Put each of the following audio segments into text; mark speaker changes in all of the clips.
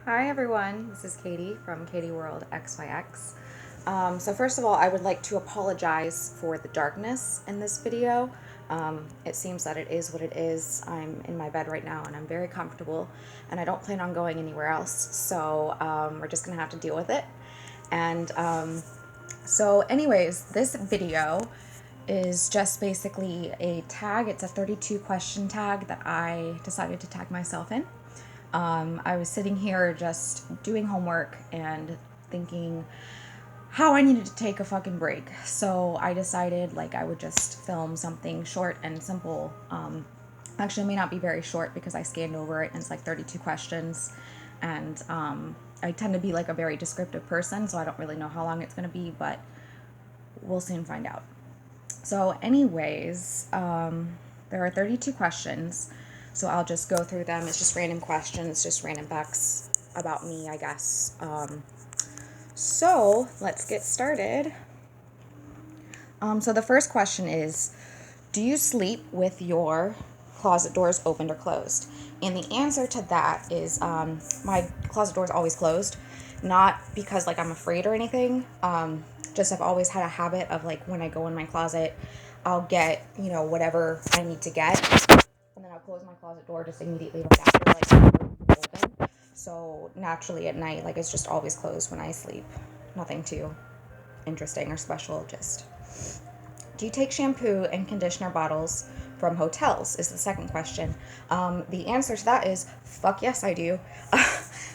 Speaker 1: Hi everyone, this is Katie from Kaity WorldXYX. So first of all, I would like to apologize for the darkness in this video. It seems that it is what it is. I'm in my bed right now and I'm very comfortable and I don't plan on going anywhere else. So we're just gonna have to deal with it. And so anyways, this video is just basically a tag. It's a 32 question tag that I decided to tag myself in. I was sitting here just doing homework and thinking how I needed to take a fucking break. So I decided like I would just film something short and simple. Actually, it may not be very short because I scanned over it and it's like 32 questions. And I tend to be like a very descriptive person, so I don't really know how long it's going to be, but we'll soon find out. So, anyways, there are 32 questions. So I'll just go through them. It's just random questions, just random facts about me, I guess. So let's get started. So the first question is, do you sleep with your closet doors opened or closed? And the answer to that is my closet door is always closed. Not because like I'm afraid or anything. Just I've always had a habit of like when I go in my closet, I'll get, whatever I need to get. And then I'll close my closet door just immediately right after, like, open. So naturally at night, like, it's just always closed when I sleep. Nothing too interesting or special, just. Do you take shampoo and conditioner bottles from hotels? Is the second question. The answer to that is fuck yes, I do.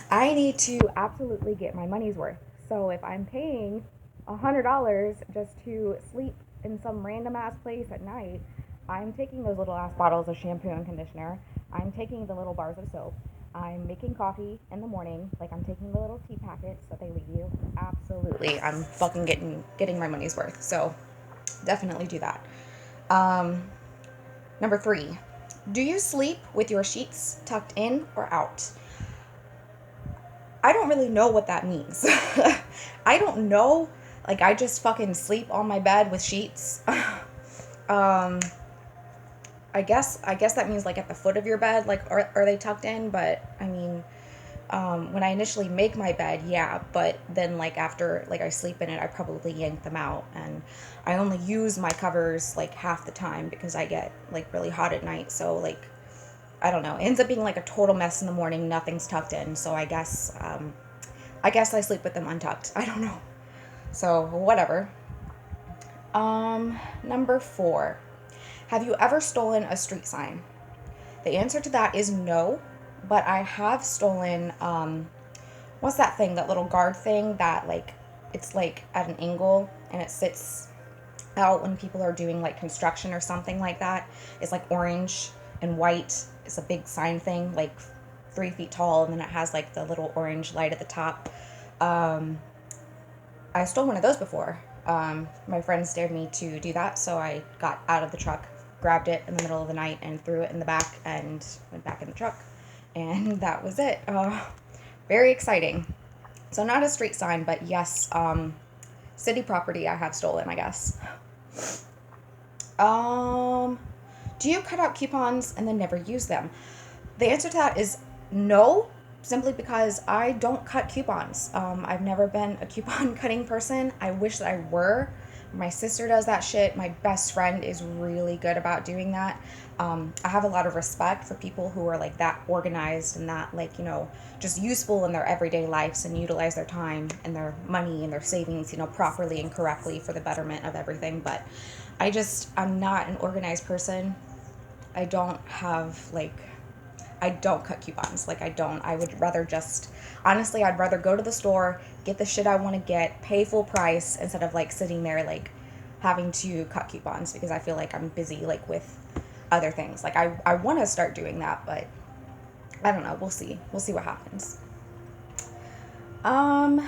Speaker 1: I need to absolutely get my money's worth. So if I'm paying $100 just to sleep in some random ass place at night, I'm taking those little ass bottles of shampoo and conditioner. I'm taking the little bars of soap. I'm making coffee in the morning. Like I'm taking the little tea packets that they leave you. Absolutely, I'm fucking getting my money's worth. So definitely do that. Um, Number 3, do you sleep with your sheets tucked in or out? I don't really know what that means. I don't know. Like I just fucking sleep on my bed with sheets. um, I guess that means like at the foot of your bed, like are they tucked in? But I mean, when I initially make my bed, yeah, but then like after like I sleep in it, I probably yank them out, and I only use my covers like half the time because I get like really hot at night. So like I don't know, it ends up being like a total mess in the morning. Nothing's tucked in, so I guess I sleep with them untucked. I don't know. So whatever. Number 4. Have you ever stolen a street sign? The answer to that is no, but I have stolen, what's that thing, that little guard thing that, like, it's, like, at an angle, and it sits out when people are doing, like, construction or something like that. It's, like, orange and white. It's a big sign thing, like, 3 feet tall, and then it has, like, the little orange light at the top. I stole one of those before. My friends dared me to do that, so I got out of the truck, grabbed it in the middle of the night, and threw it in the back and went back in the truck. And that was it. Very exciting. So not a street sign, but yes, city property I have stolen, I guess. Um, do you cut out coupons and then never use them? The answer to that is no, simply because I don't cut coupons. I've never been a coupon cutting person. I wish that I were. My sister does that shit. My best friend is really good about doing that. I have a lot of respect for people who are like that organized and that like, just useful in their everyday lives and utilize their time and their money and their savings, properly and correctly for the betterment of everything. But I'm not an organized person. I don't have like I don't cut coupons. Like, I don't. I would rather just, honestly, I'd rather go to the store, get the shit I want to get, pay full price, instead of, like, sitting there, like, having to cut coupons because I feel like I'm busy, like, with other things. Like, I want to start doing that, but I don't know. We'll see. We'll see what happens. Um,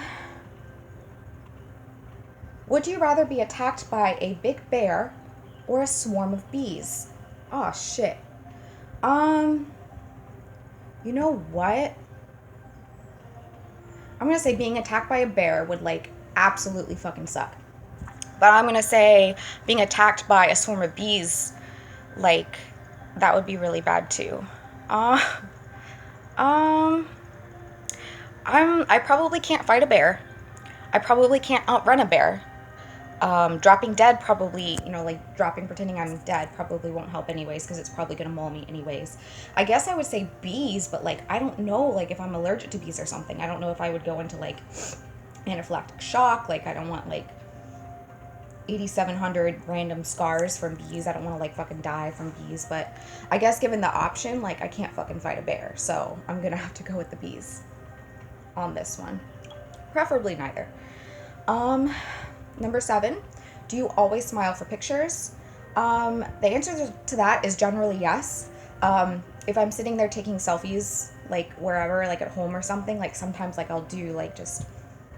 Speaker 1: would you rather be attacked by a big bear or a swarm of bees? Oh, shit. Um, you know what? I'm gonna say being attacked by a bear would like absolutely fucking suck. But I'm gonna say being attacked by a swarm of bees, like that would be really bad too. Uh, um, I probably can't fight a bear. I probably can't outrun a bear. Dropping dead probably, like dropping, pretending I'm dead probably won't help anyways because it's probably gonna maul me anyways. I guess I would say bees, but like I don't know, like if I'm allergic to bees or something. I don't know if I would go into like anaphylactic shock. Like I don't want like 8,700 random scars from bees. I don't want to like fucking die from bees, but I guess given the option, like I can't fucking fight a bear, so I'm gonna have to go with the bees on this one. Preferably neither. Um, Number 7, do you always smile for pictures? The answer to that is generally yes. If I'm sitting there taking selfies, like wherever, like at home or something, like sometimes like I'll do like just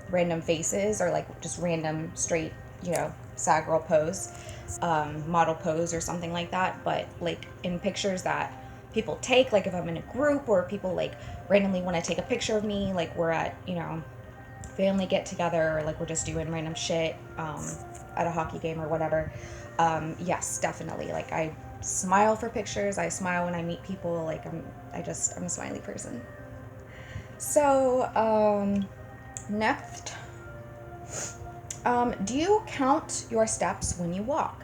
Speaker 1: random faces or like just random straight, sad girl pose, model pose or something like that. But like in pictures that people take, like if I'm in a group or people like randomly want to take a picture of me, like we're at, family get together or like we're just doing random shit at a hockey game or whatever. Yes, definitely. Like I smile for pictures. I smile when I meet people. Like I'm a smiley person. So next, do you count your steps when you walk?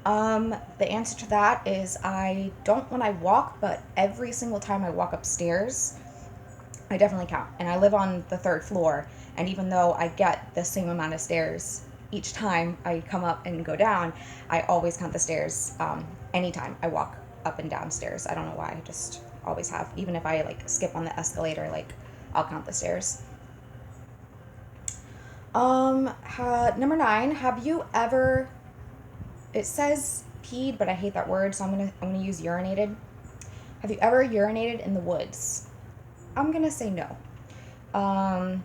Speaker 1: The answer to that is I don't when I walk, but every single time I walk upstairs, I definitely count. And I live on the 3rd floor, and even though I get the same amount of stairs each time I come up and go down, I always count the stairs anytime I walk up and down stairs. I don't know why, I just always have. Even if I like skip on the escalator, like I'll count the stairs. Number 9, have you ever, it says peed, but I hate that word, so I'm gonna use urinated. Have you ever urinated in the woods? I'm gonna say no. I'm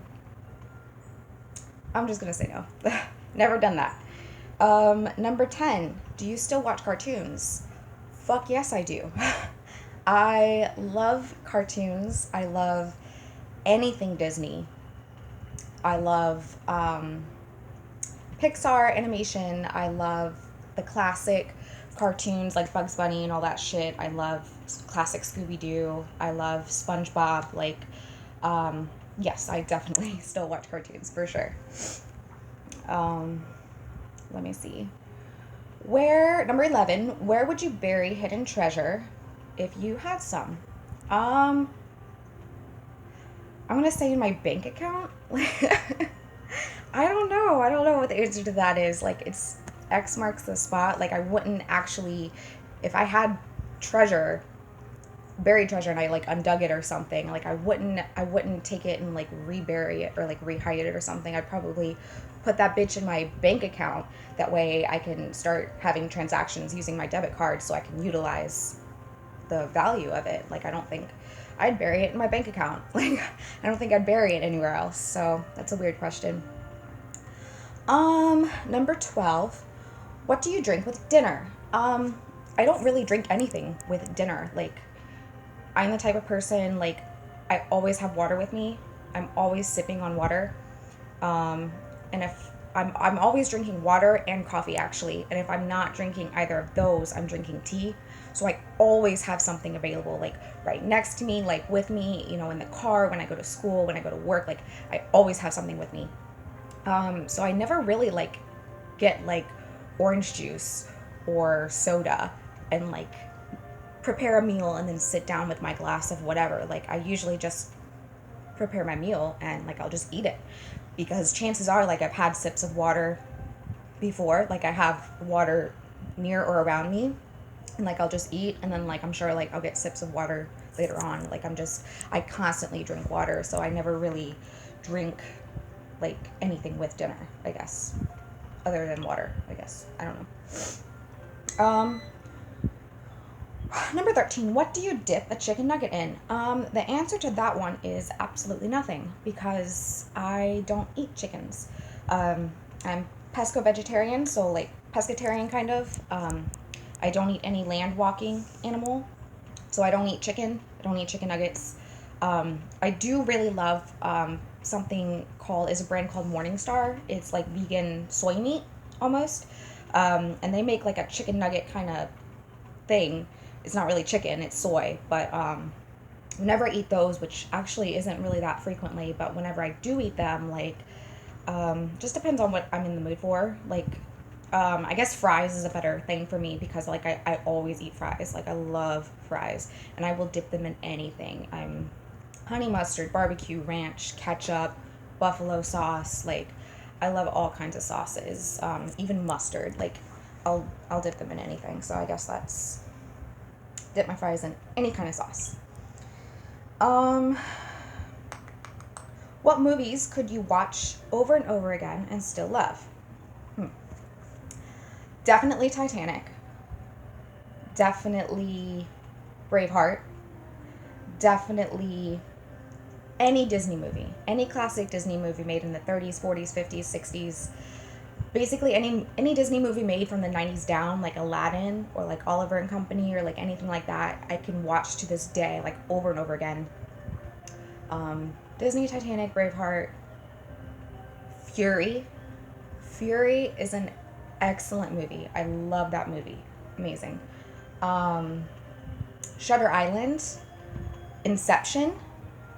Speaker 1: just gonna say no. Never done that. Number 10, do you still watch cartoons? Fuck yes, I do. I love cartoons. I love anything Disney. I love Pixar animation. I love the classic cartoons like Bugs Bunny and all that shit. I love classic Scooby-Doo. I love SpongeBob. Like, yes, I definitely still watch cartoons for sure. Let me see. Number 11, where would you bury hidden treasure if you had some? I'm gonna say in my bank account. I don't know. I don't know what the answer to that is. Like, it's X marks the spot. Like, I wouldn't actually, if I had treasure, buried treasure, and I like undug it or something, like I wouldn't take it and like rebury it or like rehide it or something. I'd probably put that bitch in my bank account. That way I can start having transactions using my debit card so I can utilize the value of it. Like, I don't think I'd bury it in my bank account. Like, I don't think I'd bury it anywhere else. So that's a weird question. Number 12, what do you drink with dinner? I don't really drink anything with dinner. Like, I'm the type of person, like, I always have water with me. I'm always sipping on water. And if I'm always drinking water and coffee, actually. And if I'm not drinking either of those, I'm drinking tea. So I always have something available, like right next to me, like with me, in the car, when I go to school, when I go to work, like I always have something with me. So I never really like get like orange juice or soda and like prepare a meal and then sit down with my glass of whatever. Like, I usually just prepare my meal and like I'll just eat it, because chances are like I've had sips of water before. Like, I have water near or around me, and like I'll just eat, and then like I'm sure like I'll get sips of water later on. Like, I constantly drink water, so I never really drink like anything with dinner, I guess, other than water, I guess. I don't know. Number 13, what do you dip a chicken nugget in? The answer to that one is absolutely nothing, because I don't eat chickens. I'm pesco-vegetarian, so like pescatarian kind of. I don't eat any land walking animal, so I don't eat chicken. I don't eat chicken nuggets. I do really love is a brand called Morningstar. It's like vegan soy meat almost, and they make like a chicken nugget kind of thing. It's not really chicken, it's soy, but whenever I eat those, which actually isn't really that frequently, but whenever I do eat them, like, just depends on what I'm in the mood for. Like, I guess fries is a better thing for me because, like, I always eat fries. Like, I love fries, and I will dip them in anything. I'm honey mustard, barbecue, ranch, ketchup, buffalo sauce. Like, I love all kinds of sauces, even mustard. Like, I'll dip them in anything. So I guess that's dip my fries in any kind of sauce. Um, what movies could you watch over and over again and still love? Hmm. Definitely Titanic. Definitely Braveheart. Definitely any Disney movie. Any classic Disney movie made in the 30s, 40s, 50s, 60s. Basically any Disney movie made from the 90s down, like Aladdin or like Oliver and Company or like anything like that, I can watch to this day, like over and over again. Disney, Titanic, Braveheart, Fury. Fury is an excellent movie. I love that movie. Amazing. Um, Shutter Island, Inception.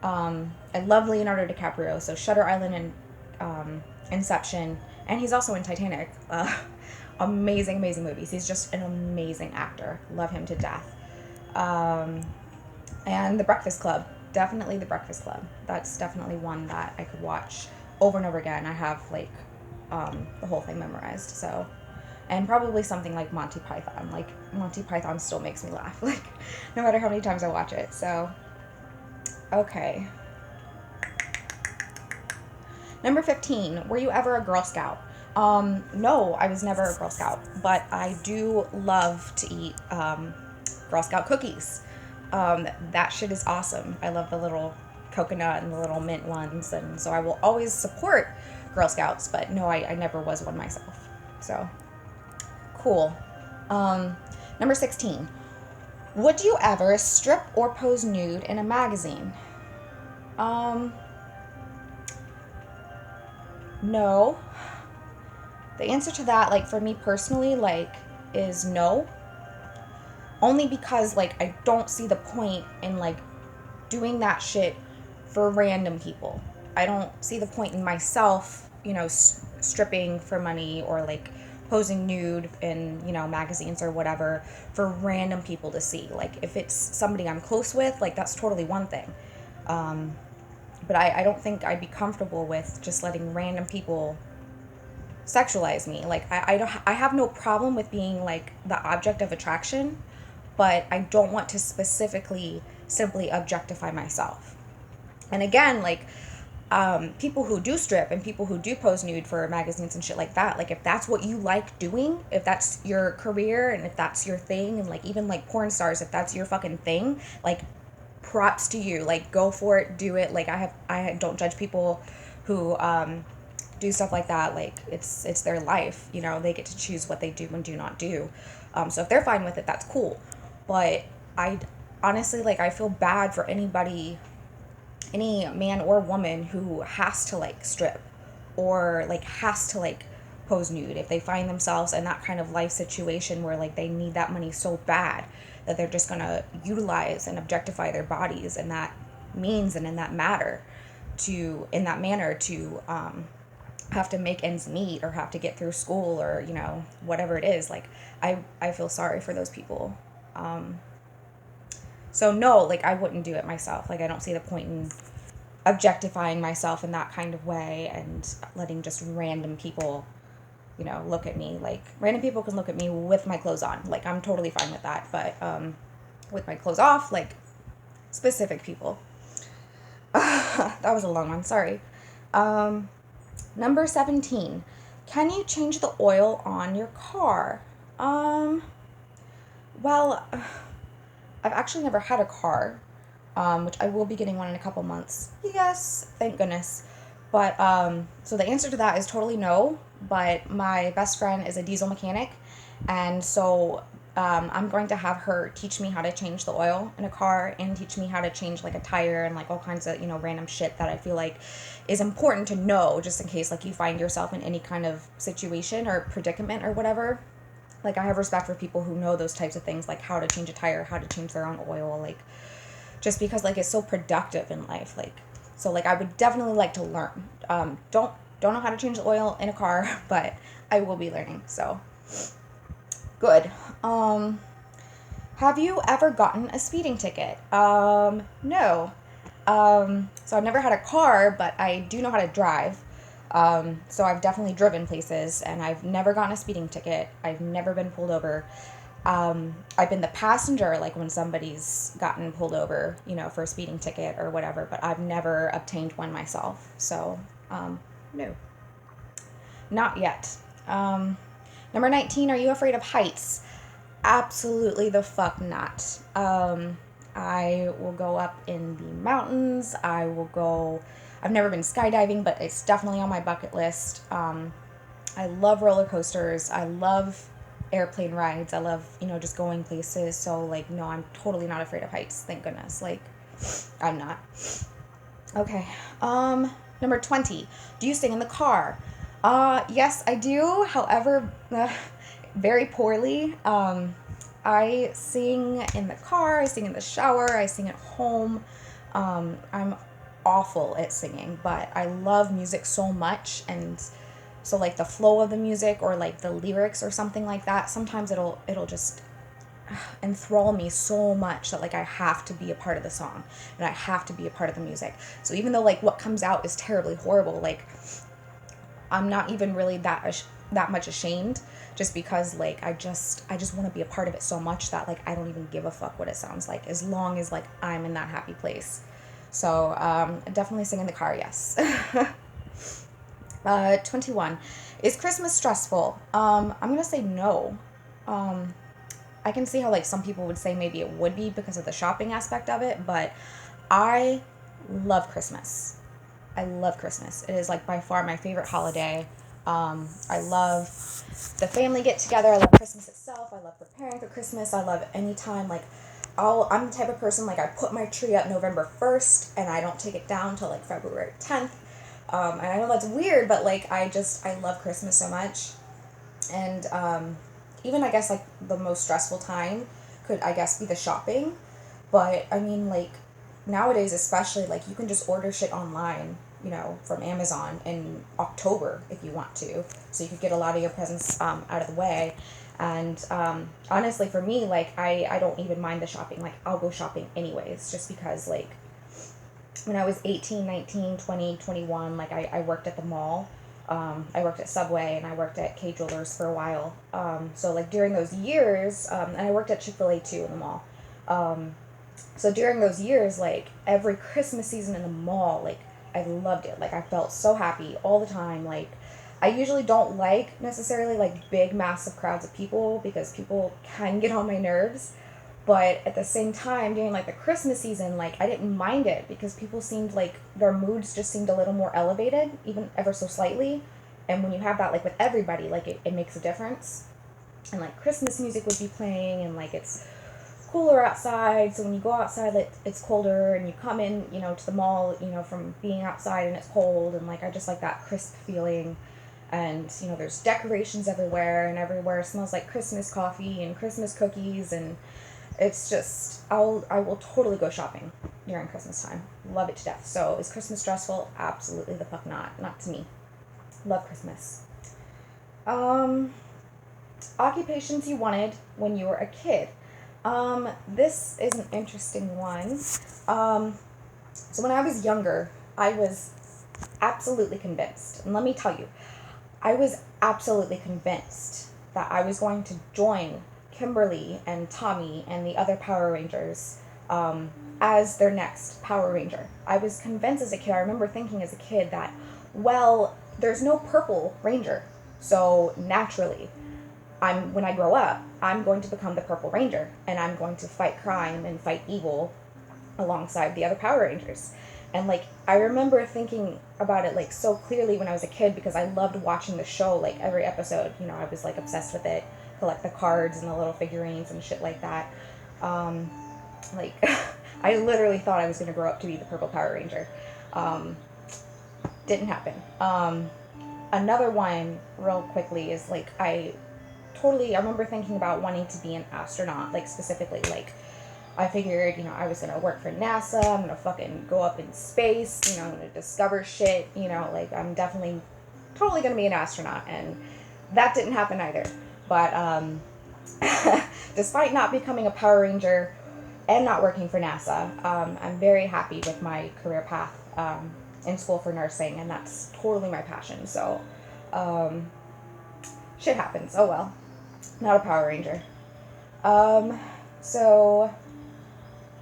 Speaker 1: I love Leonardo DiCaprio, so Shutter Island and Inception, and he's also in Titanic. Amazing, amazing movies. He's just an amazing actor. Love him to death. Um, and The Breakfast Club. Definitely The Breakfast Club. That's definitely one that I could watch over and over again. I have like the whole thing memorized. So, and probably something like Monty Python. Like Monty Python still makes me laugh. Like no matter how many times I watch it. So, okay. Number 15. Were you ever a Girl Scout? No, I was never a Girl Scout, but I do love to eat Girl Scout cookies. That shit is awesome. I love the little coconut and the little mint ones, and so I will always support Girl Scouts, but no, I never was one myself. So, cool. Number 16. Would you ever strip or pose nude in a magazine? Um, no. The answer to that, like, for me personally, like, is no. Only because, like, I don't see the point in, like, doing that shit for random people. I don't see the point in myself, stripping for money or, like, posing nude in, magazines or whatever for random people to see. Like, if it's somebody I'm close with, like, that's totally one thing. But I don't think I'd be comfortable with just letting random people sexualize me. Like, I have no problem with being like the object of attraction, but I don't want to specifically simply objectify myself. And again, like, people who do strip and people who do pose nude for magazines and shit like that, like, if that's what you like doing, if that's your career and if that's your thing, and like even like porn stars, if that's your fucking thing, like, props to you. Like, go for it, do it. Like, I don't judge people who do stuff like that. Like, it's their life, they get to choose what they do and do not do. So if they're fine with it, that's cool. But I honestly, like, I feel bad for anybody, any man or woman who has to like strip or like has to like pose nude if they find themselves in that kind of life situation where like they need that money so bad that they're just gonna utilize and objectify their bodies in that means and in that manner to have to make ends meet or have to get through school or whatever it is. Like, I feel sorry for those people. So no, like, I wouldn't do it myself. Like, I don't see the point in objectifying myself in that kind of way and letting just random people, look at me. Like, random people can look at me with my clothes on. Like, I'm totally fine with that. But with my clothes off, like, specific people. That was a long one. Sorry. Number 17. Can you change the oil on your car? Well, I've actually never had a car, which I will be getting one in a couple months. Yes, thank goodness. But, so the answer to that is totally no, but my best friend is a diesel mechanic, and so I'm going to have her teach me how to change the oil in a car and teach me how to change like a tire and like all kinds of, random shit that I feel like is important to know just in case like you find yourself in any kind of situation or predicament or whatever. Like, I have respect for people who know those types of things, like how to change a tire, how to change their own oil, like just because like it's so productive in life. Like, so like I would definitely like to learn. Don't know how to change the oil in a car, but I will be learning. So good. Have you ever gotten a speeding ticket? No. So I've never had a car, but I do know how to drive. So I've definitely driven places, and I've never gotten a speeding ticket. I've never been pulled over. I've been the passenger, like when somebody's gotten pulled over, you know, for a speeding ticket or whatever, but I've never obtained one myself. So, no, not yet. Number 19, are you afraid of heights? Absolutely the fuck not. I will go up in the mountains. I've never been skydiving, but it's definitely on my bucket list. I love roller coasters. I love airplane rides. I love, you know, just going places. So, like, no, I'm totally not afraid of heights. Thank goodness. Like, I'm not. Okay. Number 20. Do you sing in the car? Yes, I do. However, very poorly. I sing in the car. I sing in the shower. I sing at home. I'm awful at singing, but I love music so much, and so like the flow of the music or like the lyrics or something like that, sometimes it'll just enthrall me so much that like I have to be a part of the song and I have to be a part of the music. So even though like what comes out is terribly horrible, like I'm not even really that much ashamed, just because like I just want to be a part of it so much that like I don't even give a fuck what it sounds like, as long as like I'm in that happy place. So definitely sing in the car, yes. 21. Is Christmas stressful? I'm gonna say no. I can see how like some people would say maybe it would be because of the shopping aspect of it, but I love Christmas. I love Christmas. It is like by far my favorite holiday. I love the family get together. I love Christmas itself. I love preparing for Christmas. I love any time like I'm the type of person, like I put my tree up November 1st and I don't take it down until like February 10th. And I know that's weird, but like I love Christmas so much. And even I guess like the most stressful time could I guess be the shopping. But I mean like nowadays especially, like you can just order shit online, you know, from Amazon in October if you want to. So you could get a lot of your presents out of the way. And honestly for me, like I don't even mind the shopping. Like I'll go shopping anyways, just because like when I was 18, 19, 20, 21, like I worked at the mall. I worked at Subway and I worked at K Jewelers for a while. So like during those years, and I worked at Chick-fil-A too in the mall. So during those years, like every Christmas season in the mall, like I loved it. Like I felt so happy all the time. Like I usually don't like necessarily like big massive crowds of people because people can get on my nerves. But at the same time, during like the Christmas season, like I didn't mind it because people seemed like their moods just seemed a little more elevated, even ever so slightly. And when you have that like with everybody, like it makes a difference. And like Christmas music would be playing and like it's cooler outside, so when you go outside like it's colder, and you come in, you know, to the mall, you know, from being outside and it's cold, and like I just like that crisp feeling. And you know there's decorations everywhere, and everywhere smells like Christmas coffee and Christmas cookies, and it's just I will totally go shopping during Christmas time. Love it to death. So is Christmas stressful? Absolutely the fuck not to me. Love Christmas. Occupations you wanted when you were a kid. This is an interesting one. So when I was younger, I was absolutely convinced, and let me tell you, I was absolutely convinced that I was going to join Kimberly and Tommy and the other Power Rangers as their next Power Ranger. I was convinced as a kid. I remember thinking as a kid that, well, there's no Purple Ranger, so naturally when I grow up, I'm going to become the Purple Ranger, and I'm going to fight crime and fight evil alongside the other Power Rangers. And like I remember thinking about it like so clearly when I was a kid, because I loved watching the show, like every episode, you know, I was like obsessed with it, collect the cards and the little figurines and shit like that. Like I literally thought I was going to grow up to be the Purple Power Ranger. Didn't happen. Another one real quickly is like I remember thinking about wanting to be an astronaut, like specifically like I figured, I was gonna work for NASA, I'm gonna fucking go up in space, I'm gonna discover shit, like I'm definitely totally gonna be an astronaut, and that didn't happen either. But despite not becoming a Power Ranger and not working for NASA, I'm very happy with my career path in school for nursing, and that's totally my passion. So shit happens. Oh well, not a Power Ranger. So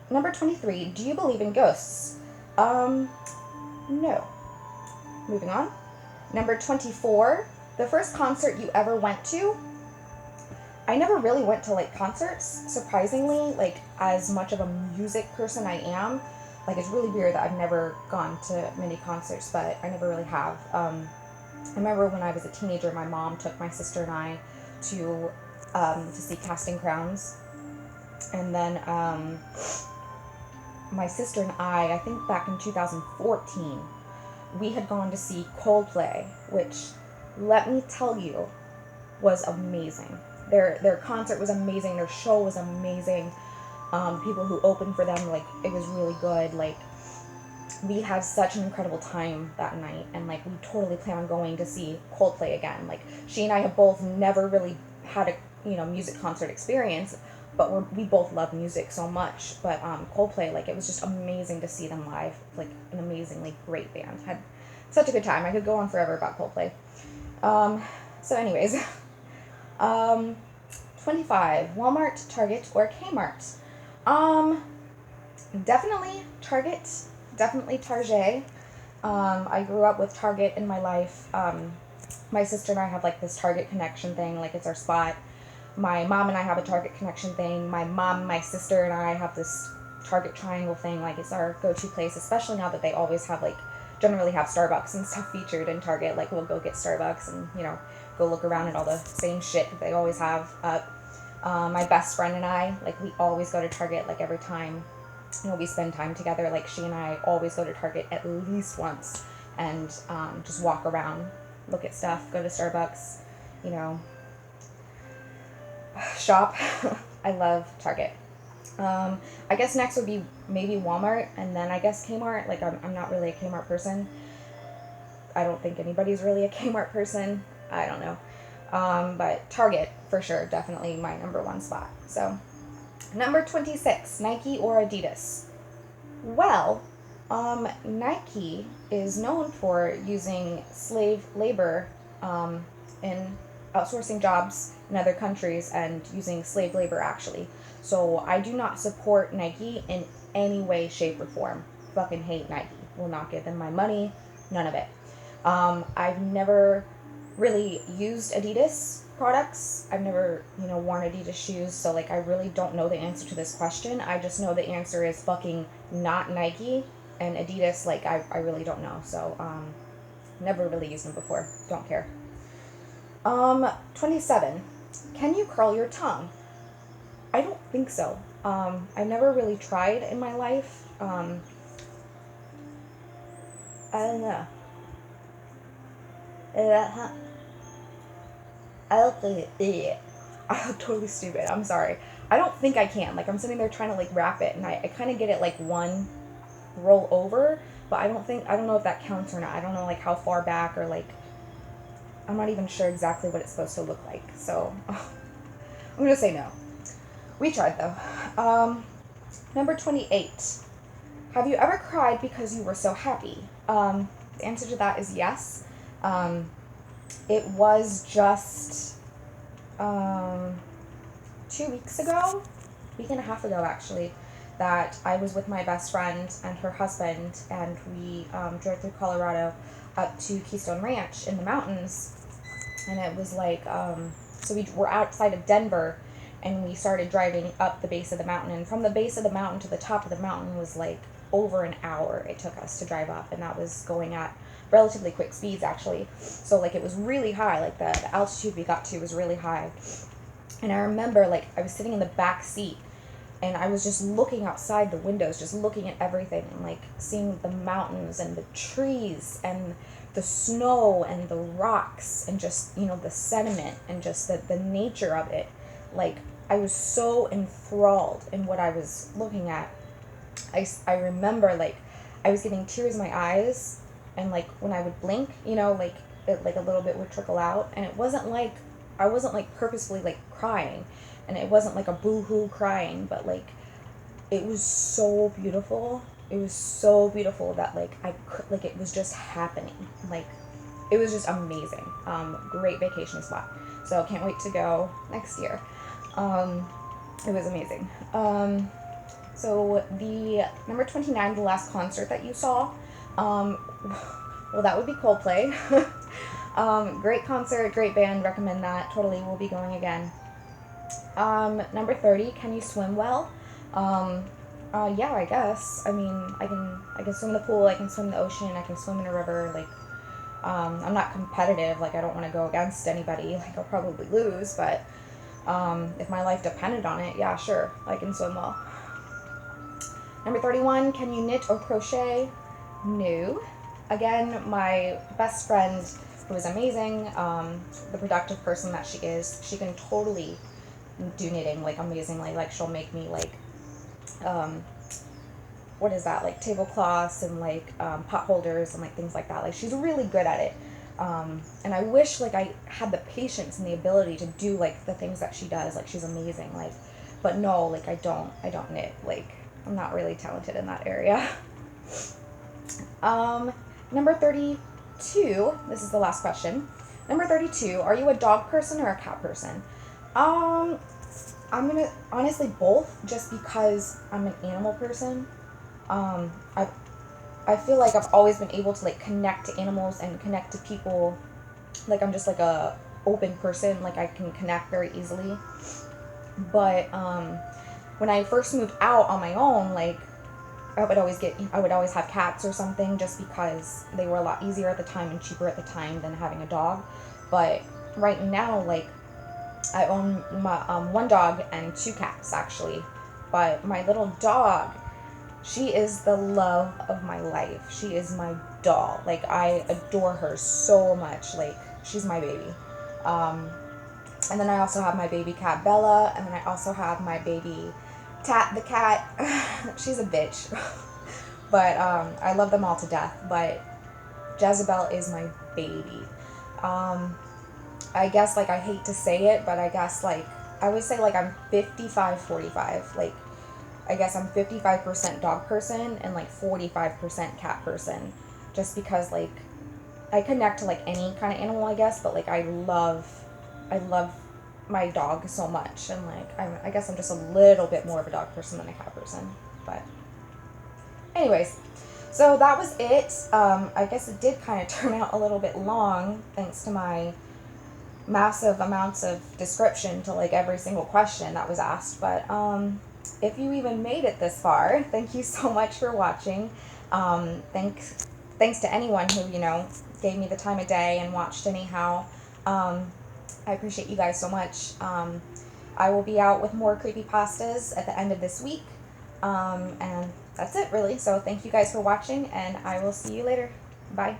Speaker 1: number 23, do you believe in ghosts? No. Moving on. Number 24, the first concert you ever went to? I never really went to like concerts, surprisingly, like as much of a music person I am. Like it's really weird that I've never gone to many concerts, but I never really have. I remember when I was a teenager, my mom took my sister and I to see Casting Crowns, and then my sister and I think back in 2014, we had gone to see Coldplay, which, let me tell you, was amazing. Their concert was amazing. Their show was amazing. People who opened for them, like, it was really good. Like, we had such an incredible time that night, and like we totally plan on going to see Coldplay again. Like, she and I have both never really had a music concert experience, but we both love music so much. But Coldplay, like, it was just amazing to see them live. Like, an amazingly great band. Had such a good time. I could go on forever about Coldplay. So anyways, 25, Walmart, Target, or Kmart? Definitely Target. Definitely Target. I grew up with Target in my life. My sister and I have like this Target connection thing, like it's our spot. My mom and I have a Target connection thing. My mom, my sister, and I have this Target triangle thing, like it's our go-to place, especially now that they always have like, generally have Starbucks and stuff featured in Target. Like we'll go get Starbucks and, go look around at all the same shit that they always have up. My best friend and I, like we always go to Target, like every time we spend time together. Like she and I always go to Target at least once and just walk around, look at stuff, go to Starbucks, shop. I love Target. I guess next would be maybe Walmart, and then I guess Kmart. Like I'm not really a Kmart person. I don't think anybody's really a Kmart person. I don't know. But Target, for sure, definitely my number one spot. So, number 26, Nike or Adidas? Well, Nike is known for using slave labor in outsourcing jobs in other countries and using slave labor, actually. So I do not support Nike in any way, shape, or form. Fucking hate Nike. Will not give them my money. None of it. I've never really used Adidas products. I've never, worn Adidas shoes, so like I really don't know the answer to this question. I just know the answer is fucking not Nike, and Adidas, like I really don't know. So never really used them before. Don't care. 27. Can you curl your tongue? I don't think so. I never really tried in my life. I don't know. I don't think I look totally stupid. I'm sorry. I don't think I can. Like, I'm sitting there trying to, like, wrap it, and I kind of get it, like, one roll over, but I don't know if that counts or not. I don't know, like, how far back or, like, I'm not even sure exactly what it's supposed to look like. So, I'm going to say no. We tried, though. Number 28. Have you ever cried because you were so happy? The answer to that is yes. It was just 2 weeks ago, week and a half ago actually, that I was with my best friend and her husband, and we drove through Colorado up to Keystone Ranch in the mountains, and it was like, so we were outside of Denver, and we started driving up the base of the mountain, and from the base of the mountain to the top of the mountain was like over an hour it took us to drive up, and that was going at relatively quick speeds actually. So like it was really high, like the altitude we got to was really high. And I remember like I was sitting in the back seat and I was just looking outside the windows, just looking at everything and like seeing the mountains and the trees and the snow and the rocks and just, the sediment and just the nature of it. Like I was so enthralled in what I was looking at. I remember, like, I was getting tears in my eyes, and, like, when I would blink, you know, like, like a little bit would trickle out, and it wasn't like, I wasn't, like, purposefully, like, crying, and it wasn't, like, a boo-hoo crying, but, like, it was so beautiful. It was so beautiful that, like, I could, like, it was just happening. Like, it was just amazing. Great vacation spot. So can't wait to go next year. It was amazing. So the number 29, the last concert that you saw, well, that would be Coldplay. Great concert, great band, recommend that. Totally, will be going again. Number 30, can you swim well? Yeah, I guess. I mean, I can swim in the pool, I can swim in the ocean, I can swim in a river, like, I'm not competitive, like, I don't want to go against anybody, like, I'll probably lose, but, if my life depended on it, yeah, sure, I can swim well. Number 31, can you knit or crochet? No. Again, my best friend, who is amazing, the productive person that she is, she can totally do knitting, like, amazingly. Like, she'll make me, like, what is that, like, tablecloths and, like, pot holders and, like, things like that. Like, she's really good at it. And I wish, like, I had the patience and the ability to do, like, the things that she does. Like, she's amazing. Like, but no, like, I don't knit. Like, I'm not really talented in that area. Number 32, this is the last question. Number 32, are you a dog person or a cat person? I'm gonna, honestly, both, just because I'm an animal person. I feel like I've always been able to, like, connect to animals and connect to people. Like, I'm just, like, a open person. Like, I can connect very easily. But, when I first moved out on my own, like, I would always have cats or something, just because they were a lot easier at the time and cheaper at the time than having a dog. But right now, like, I own my, one dog and 2 cats, actually. But my little dog, she is the love of my life. She is my doll. Like, I adore her so much. Like, she's my baby. And then I also have my baby cat, Bella. And then I also have my baby Tat the cat. She's a bitch. But I love them all to death. But Jezebel is my baby. I guess, like, I hate to say it, but I guess, like, I would say, like, I'm 55-45. Like, I guess I'm 55% dog person and, like, 45% cat person. Just because, like, I connect to, like, any kind of animal, I guess, but, like, I love my dog so much, and, like, I guess I'm just a little bit more of a dog person than a cat person. But anyways, so that was it. I guess it did kind of turn out a little bit long, thanks to my massive amounts of description to, like, every single question that was asked. But if you even made it this far, thank you so much for watching. Thanks to anyone who, you know, gave me the time of day and watched anyhow. I appreciate you guys so much. I will be out with more creepypastas at the end of this week. And that's it, really. So thank you guys for watching, and I will see you later. Bye.